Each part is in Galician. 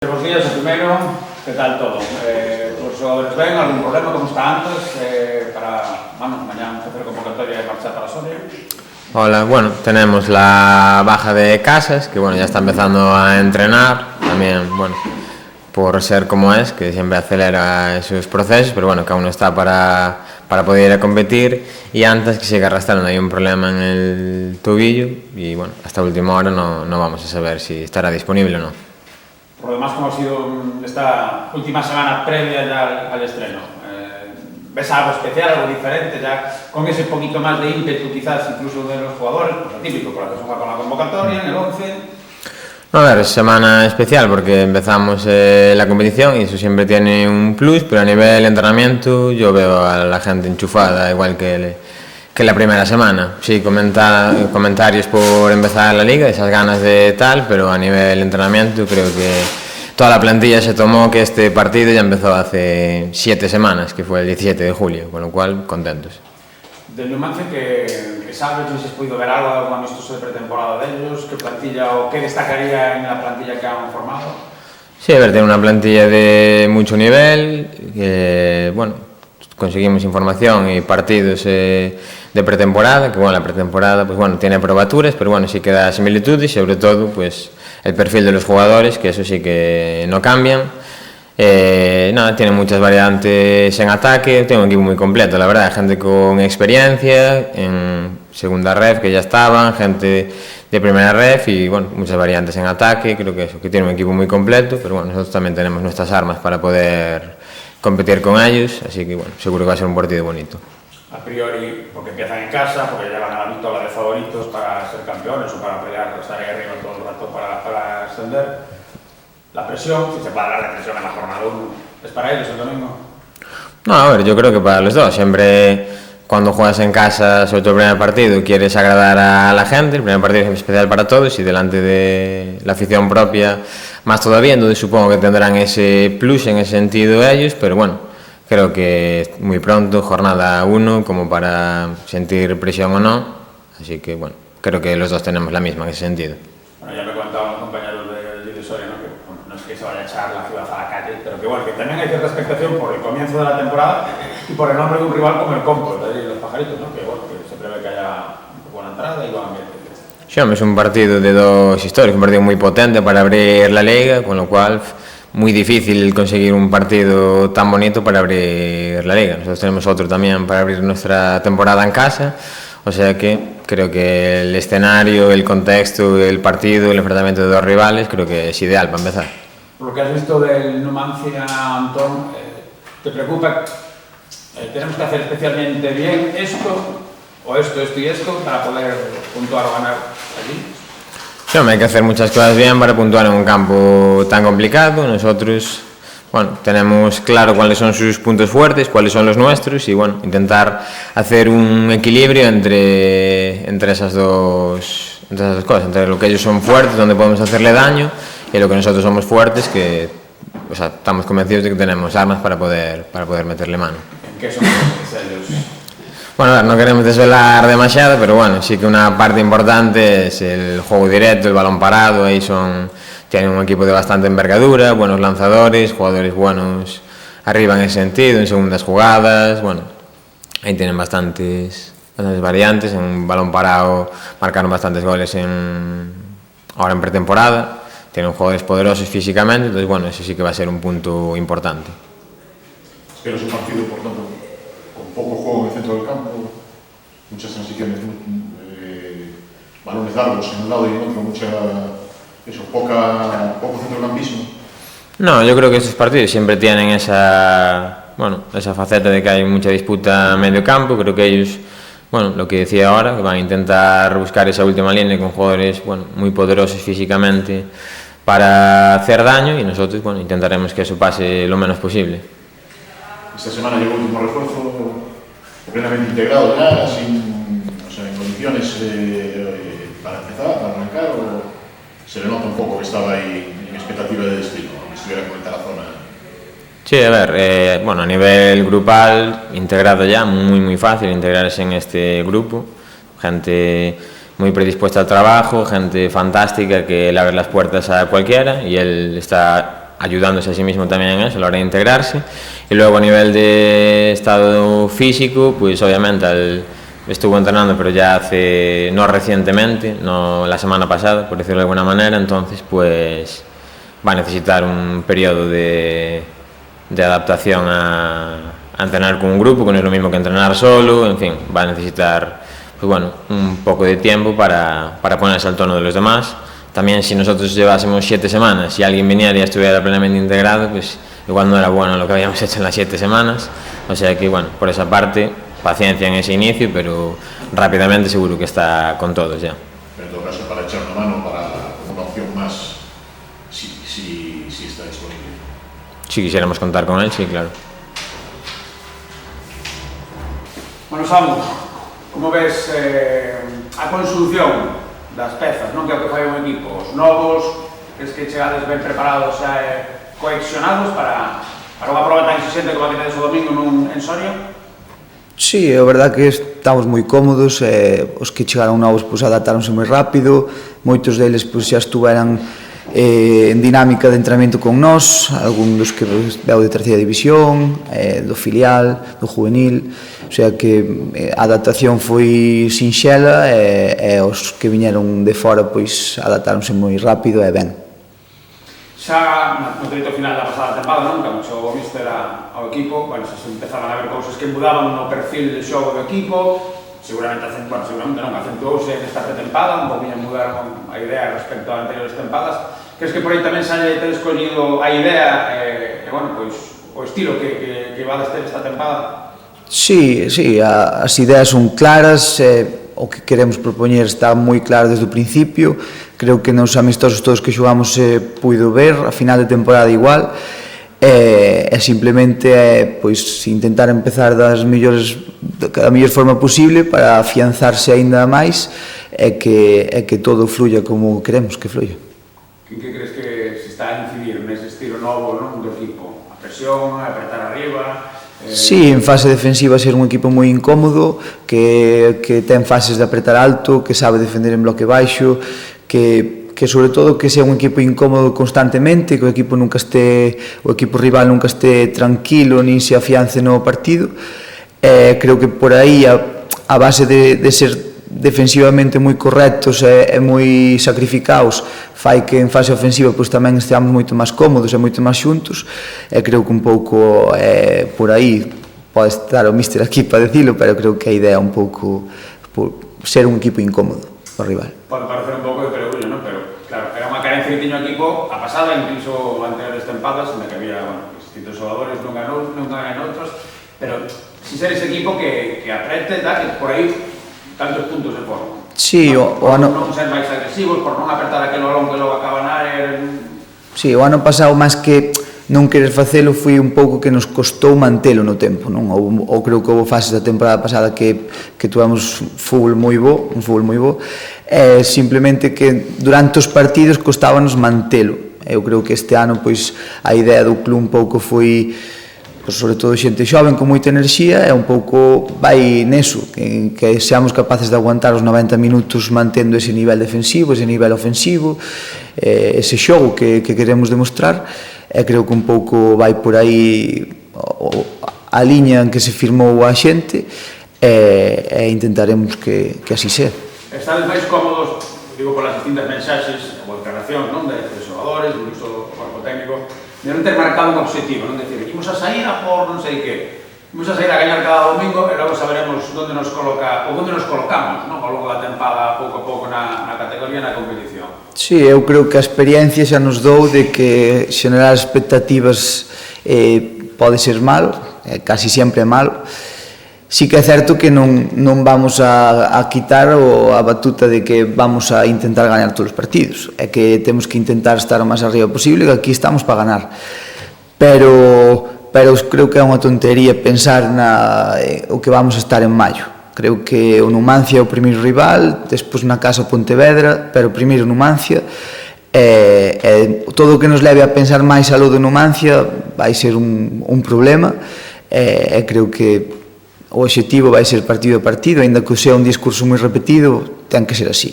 Buenos días, primero, ¿qué tal todo? ¿Los jugadores ven algún problema como está antes para, mañana hacer convocatoria y marchar para Soria? Hola, bueno, tenemos la baja de Casas, que bueno, ya está empezando a entrenar, también, bueno, por ser como es, que siempre acelera esos procesos, pero bueno, que aún no está para poder ir a competir, y antes que sigue arrastrando hay un problema en el tobillo, y bueno, hasta última hora no vamos a saber si estará disponible o no. Por lo demás, ¿cómo ha sido esta última semana previa ya al estreno? ¿Ves algo especial, algo diferente, ya con ese poquito más de ímpetu quizás incluso de los jugadores? Pues lo típico, por la que se juega con la convocatoria, en el 11... No, a ver, es semana especial porque empezamos la competición y eso siempre tiene un plus, pero a nivel entrenamiento yo veo a la gente enchufada igual que la primera semana. Sí, comentarios por empezar la liga, esas ganas de tal, pero a nivel entrenamiento creo que toda la plantilla se tomó que este partido ya empezó hace 7 semanas, que fue el 17 de julio, con lo cual contentos. Del Numancia, que sabes, no sé si has podido ver algo amistoso de pretemporada de ellos, qué plantilla o qué destacaría en la plantilla que han formado. Sí, a ver, tiene una plantilla de mucho nivel, que bueno, conseguimos información y partidos de pretemporada, que bueno, la pretemporada pues bueno, tiene probaturas, pero bueno, sí que da similitudes y sobre todo pues el perfil de los jugadores, que eso sí que no cambian. Nada, tiene muchas variantes en ataque, tiene un equipo muy completo, la verdad, gente con experiencia en segunda ref que ya estaban, gente de primera ref y bueno, muchas variantes en ataque, creo que eso, que tiene un equipo muy completo, pero bueno, nosotros también tenemos nuestras armas para poder competir con ellos, así que bueno, seguro que va a ser un partido bonito. A priori, porque empiezan en casa, porque llevan a la victoria de favoritos para ser campeones o para pelear, estar ahí arriba todo el rato para ascender. La presión, si se puede hablar de presión en la jornada 1, ¿es para ellos el domingo? No, a ver, yo creo que para los dos, siempre cuando juegas en casa, sobre todo el primer partido, quieres agradar a la gente, el primer partido es especial para todos y delante de la afición propia más todavía, entonces supongo que tendrán ese plus en ese sentido ellos, pero bueno, creo que es muy pronto, jornada 1, como para sentir presión o no, así que bueno, creo que los dos tenemos la misma en ese sentido. Bueno, ya me contaban los compañeros de Soria, ¿no? Que bueno, no es que se vaya a echar la ciudad a la calle, pero que bueno, que también hay cierta expectación por el comienzo de la temporada y por el nombre de un rival como el Compo, de los Pajaritos, ¿no? Que bueno, que se prevé que haya buena entrada y buen ambiente. Sí, es un partido de dos históricos, un partido muy potente para abrir la liga, con lo cual muy difícil conseguir un partido tan bonito para abrir la liga. Nosotros tenemos otro también para abrir nuestra temporada en casa, o sea que creo que el escenario, el contexto, el partido, el enfrentamiento de dos rivales, creo que es ideal para empezar. Por lo que has visto del Numancia, Antón, ¿te preocupa? ¿Tenemos que hacer especialmente bien esto, o esto y esto, para poder puntuar o ganar allí? Sí, hay que hacer muchas cosas bien para puntuar en un campo tan complicado. Nosotros, bueno, tenemos claro cuáles son sus puntos fuertes, cuáles son los nuestros y bueno, intentar hacer un equilibrio entre esas dos cosas, entre lo que ellos son fuertes, donde podemos hacerle daño, y lo que nosotros somos fuertes, que o sea, estamos convencidos de que tenemos armas para poder meterle mano. ¿En qué son ellos? Bueno, a ver, no queremos desvelar demasiado, pero bueno, sí que una parte importante es el juego directo, el balón parado, ahí tienen un equipo de bastante envergadura, buenos lanzadores, jugadores buenos arriba en ese sentido, en segundas jugadas, bueno, ahí tienen bastantes variantes, en un balón parado marcaron bastantes goles ahora en pretemporada, tienen jugadores poderosos físicamente, entonces bueno, eso sí que va a ser un punto importante. Pero es un partido, por tanto, con poco juego en el centro del campo, muchas transiciones, balones largos en un lado y en otro, poco centrocampismo. No, yo creo que estos partidos siempre tienen esa faceta de que hay mucha disputa en medio campo. Creo que ellos, bueno, lo que decía ahora, que van a intentar buscar esa última línea con jugadores, bueno, muy poderosos físicamente para hacer daño y nosotros, bueno, intentaremos que eso pase lo menos posible. Esta semana llegó el último refuerzo plenamente integrado ya, en condiciones para empezar, para arrancar, o se le nota un poco que estaba ahí en expectativa de destino, que estuviera con la zona. Sí, a ver, bueno, a nivel grupal, integrado ya, muy fácil integrarse en este grupo, gente muy predispuesta al trabajo, gente fantástica que le abre las puertas a cualquiera y él está ayudándose a sí mismo también en eso, a la hora de integrarse. Y luego a nivel de estado físico, pues obviamente estuvo entrenando, pero ya no recientemente, no la semana pasada, por decirlo de alguna manera, entonces pues va a necesitar un periodo de adaptación a entrenar con un grupo, que no es lo mismo que entrenar solo, en fin, va a necesitar pues bueno, un poco de tiempo para ponerse al tono de los demás. También si nosotros llevásemos 7 semanas y alguien viniera y estuviera plenamente integrado, pues igual no era bueno lo que habíamos hecho en las 7 semanas, o sea que bueno, por esa parte, paciencia en ese inicio, pero rápidamente seguro que está con todos ya. Pero en todo caso, para echar una mano, para una opción más, si está disponible. Si quisiéramos contar con él, sí, claro. Bueno, Samu, como ves a construción das pezas, non que é o que fai un equipo, os novos, crees que chegades ben preparados e cohesionados para unha prova tan exigente como a que tedes o domingo en Soria? Sí, é verdade que estamos moi cómodos, os que chegaron novos pues, adaptaronse moi rápido, moitos deles pues, xa estuveran en dinámica de entrenamento con nós, algún dos que veu de terceira división, do filial, do juvenil, o sea que a adaptación foi sinxela e os que viñeron de fora pois adaptaronse moi rápido e ben. Xa no treito final da pasada tempada, non? Cando chegou o míster ao equipo, bueno, se empezaban a ver cousas que mudaban no perfil de xogo do equipo, seguramente non, acentuouse nesta pretempada, un poquinho mudaron a idea respecto a anteriores tempadas. Crees que por aí tamén xa te escollido a idea e, bueno, pois, o estilo que vades ter esta tempada? Sí, as ideas son claras, o que queremos propoñer está moi claro desde o principio, creo que nos amistosos todos que xogamos se puido ver, a final de temporada igual, e simplemente pois, intentar empezar da mellor forma posible para afianzarse aínda máis e que todo fluya como queremos que fluya. Que crees que se está a incidir nese estilo novo, non, do equipo? A presión, a apretar arriba? Sí, en fase defensiva ser un equipo moi incómodo, que ten fases de apretar alto, que sabe defender en bloque baixo, que sobre todo que sea un equipo incómodo constantemente, que o equipo rival nunca este tranquilo nin se afiance no partido. Creo que por aí a base de ser defensivamente moi correctos e moi sacrificados fai que en fase ofensiva pois tamén esteamos moito máis cómodos e moito máis xuntos, e creo que un pouco por aí pode estar o míster aquí para dicilo, pero creo que a idea é un pouco ser un equipo incómodo ao rival. Pode parecer un pouco de perogullo, non? Pero claro, era unha carencia que tiño o equipo a pasada, incluso anteriores tempadas, en que había, bueno, distintos xogadores, non ganan outros, pero si ser ese equipo que aprete, que por aí tantos puntos de forma. Sí, por non ser máis agresivos, por non apertar aquel balón que logo acaba na área. Sí, o ano pasado, máis que non querer facelo, foi un pouco que nos costou mantelo no tempo, non? Ou creo que houve fases da temporada pasada que tuvemos un fútbol moi bo, simplemente que durante os partidos costábanos mantelo. Eu creo que este ano, pois, a idea do club un pouco foi, sobre todo xente xoven con moita enerxía, e un pouco vai neso, que seamos capaces de aguantar os 90 minutos mantendo ese nivel defensivo, ese nivel ofensivo, ese xogo que queremos demostrar, e creo que un pouco vai por aí a liña en que se firmou a xente, e intentaremos que así sea. Estades máis cómodos, digo, polas distintas mensaxes ou declaracións, non, de xogadores, incluso do corpo técnico, de non ter marcado un objetivo, non decir, imos a sair a por non sei que, imos a sair a gañar cada domingo e logo saberemos onde nos colocamos, non, ao longo da tempada, pouco a pouco na categoría, na competición. Sí, eu creo que a experiencia xa nos dou de que xenerar expectativas pode ser malo, casi sempre é malo. Sí que é certo que non vamos a quitar a batuta de que vamos a intentar gañar todos os partidos, é que temos que intentar estar o máis arriba posible, que aquí estamos para ganar, pero creo que é unha tontería pensar o que vamos a estar en maio. Creo que o Numancia é o primeiro rival, despois na casa o Pontevedra, pero primeiro Numancia, todo o que nos leve a pensar máis aló do Numancia vai ser un problema, e creo que o objetivo vai ser partido a partido, aínda que sea un discurso moi repetido, ten que ser así.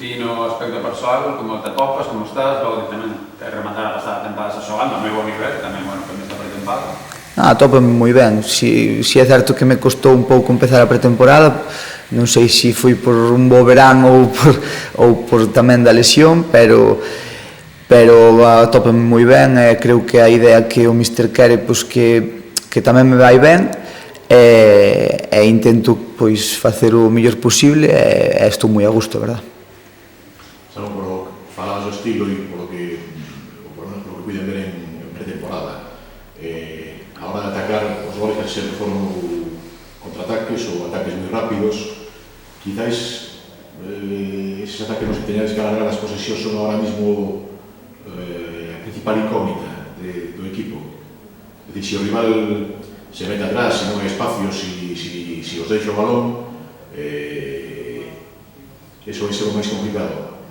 Ti no aspecto persoal, como te atopas, como estás, logo tamén te rematar a pasada tempada esa xogada, Atópame moi ben. Si é certo que me costou un pouco empezar a pretemporada, non sei se foi por un bo verán ou por tamén da lesión, pero atópame moi ben, e creo que a idea que o míster quere pois que tamén me vai ben, e intento pois facer o mellor posible, e estou moi a gusto, a verdad. Sabe, por lo que falabas do estilo e por lo que puiden ver en pretemporada, a hora de atacar, os goles que sempre foron contraataques ou ataques moi rápidos. Quizás eses ataques nos que teñades que alargar as posesións son ahora mismo a principal incógnita do equipo. É dicir, se o rival se mete atrás, se non hai espacio, se os deixa o balón, eso vai ser o máis complicado.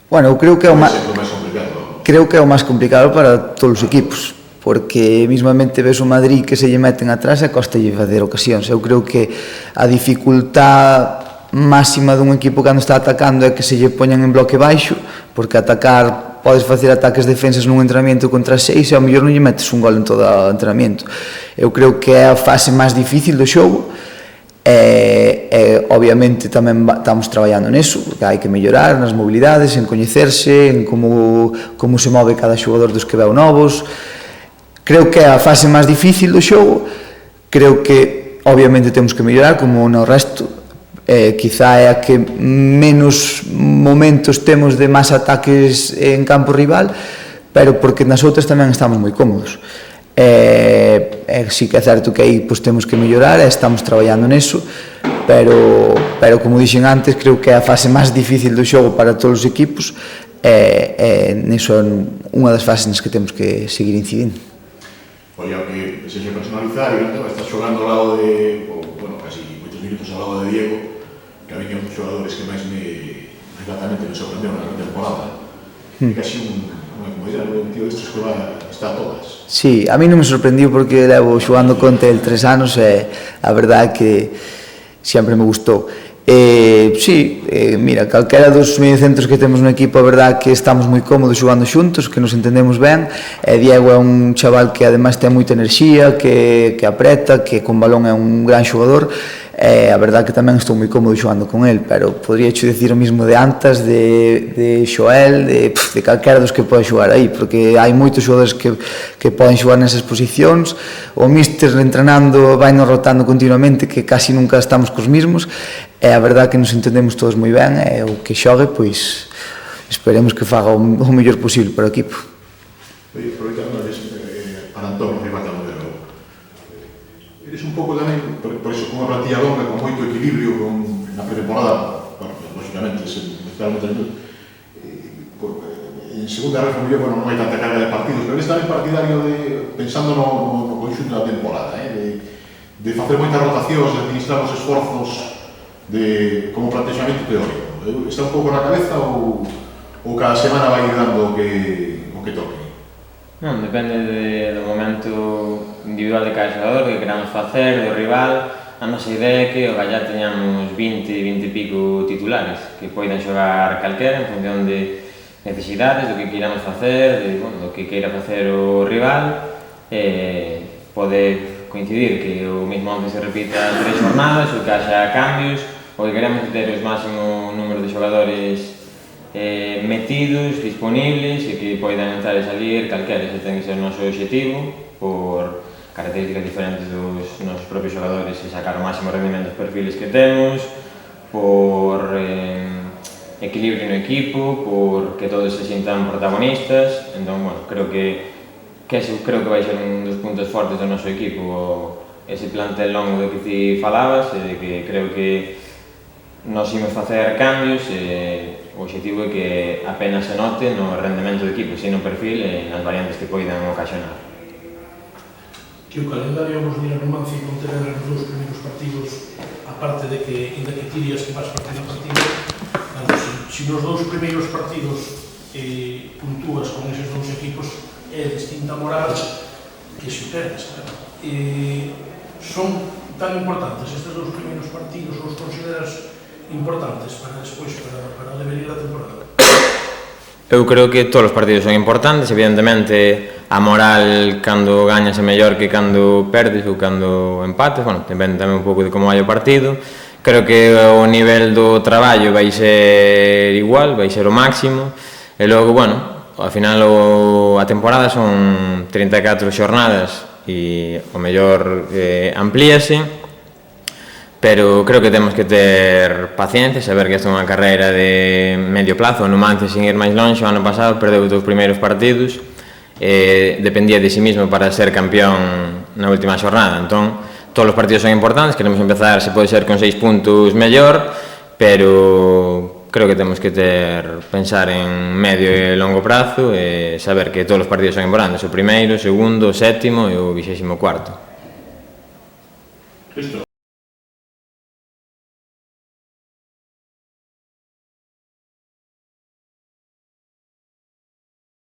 Bueno, eu creo que é o máis complicado. Creo que é o máis complicado para todos os equipos, porque mismamente ves o Madrid que se lle meten atrás e costalle facer ocasións. Eu creo que a dificultad máxima dun equipo cando está atacando é que se lle poñan en bloque baixo, porque atacar, podes facer ataques defensas nun entrenamiento contra 6 e ao mellor non lle metes un gol en todo o entrenamiento. Eu creo que é a fase máis difícil do xogo, e obviamente tamén estamos traballando neso, porque hai que mellorar nas mobilidades, en coñecerse, en como se move cada xogador dos que veu novos. Creo que é a fase máis difícil do xogo, creo que obviamente temos que mellorar como no resto, quizá é a que menos momentos temos de máis ataques en campo rival, pero porque nas outras tamén estamos moi cómodos. Sí que é certo que aí pois, temos que mellorar e estamos traballando neso, pero como dixen antes, creo que é a fase máis difícil do xogo para todos os equipos, e neso é unha das fases nas que temos que seguir incidindo. Oye, aunque se personalizar, estás xogando ao lado de, casi moitos minutos ao lado de Diego, que a mí é un dos xogadores que máis me sorprendeu na temporada. É casi unha comodidade, un tío destes que está a todas. Sí, a mí non me sorprendiu porque levo xogando contra el 3 anos e a verdade é que sempre me gustou. Mira, calquera dos mediocentros que temos no equipo, a verdade que estamos moi cómodos xogando xuntos, que nos entendemos ben, e Diego é un chaval que ademais ten moita enerxía, que apreta, que con balón é un gran xogador, e a verdade que tamén estou moi cómodo xogando con el, pero podría xo dicir o mismo de Antas, de Xoel, de calquera dos que pode xogar aí, porque hai moitos xogadores que poden xogar nesas posicións, o míster entrenando vai nos rotando continuamente, que casi nunca estamos cos mismos, e a verdade que nos entendemos todos moi ben, e o que xogue, pois esperemos que faga o mellor posible para o equipo. Aproveitando para Antón, que vai tamén, eres un pouco tamén, por iso, con unha plantilla longa, con moito equilibrio, na pretemporada, lógicamente, se mezclaron moito, en segunda ref, non hai tanta carga de partidos, pero eres tamén partidario pensando no conxunto da temporada, de facer moitas rotacións, de administrar os esforzos como plantexamento teórico. Está un pouco na cabeza ou cada semana vai dando o que toque? Non, depende do momento individual de cada xogador, que queramos facer, do rival. A nosa idea é que o Gallar teñamos 20 e pico titulares, que poidan xogar calquera en función de necesidades, do que queiramos facer, do que queira facer o rival, pode coincidir que o mesmo once se repita 3 jornadas, ou que haxa cambios, ou que queremos ter o máximo número de xogadores metidos, disponibles e que poidan entrar e salir calquera. Ese ten que ser o noso objetivo, por características diferentes dos nosos propios xogadores e sacar o máximo rendimento dos perfiles que temos, por equilibrio no equipo, por que todos se sintan protagonistas. Entón, creo que ese vai ser un dos puntos fortes do noso equipo, ese plantel longo do que ti falabas, e de que creo que nos imos facer cambios, o objetivo é que apenas se note no rendemento do equipo, sino no perfil e nas variantes que poidan ocasionar. Que o calendario vos dira no Numancia con ter os dous primeiros partidos, aparte de que, ainda que tirías que vas partido a partido, se nos dous primeiros partidos puntúas con eses dous equipos, é distinta moral que se o tenes. Son tan importantes estes dous primeiros partidos, ou os consideras importantes para despois, para devenir a temporada? Eu creo que todos os partidos son importantes, evidentemente a moral cando gañas é mellor que cando perdes ou cando empates, bueno, depende tamén un pouco de como vai o partido. Creo que o nivel do traballo vai ser igual, vai ser o máximo, e logo, bueno, ao final a temporada son 34 xornadas e o mellor amplíase, pero creo que temos que ter paciencia, saber que esta é unha carreira de medio plazo. O Numancia, sin ir máis longe, o ano pasado perdeu os dous primeiros partidos, dependía de si mismo para ser campeón na última xornada, entón todos os partidos son importantes, queremos empezar, se pode ser con 6 puntos mellor, pero creo que temos que pensar en medio e longo prazo e saber que todos os partidos son importantes, o primeiro, o segundo, o sétimo e o 24º. Listo.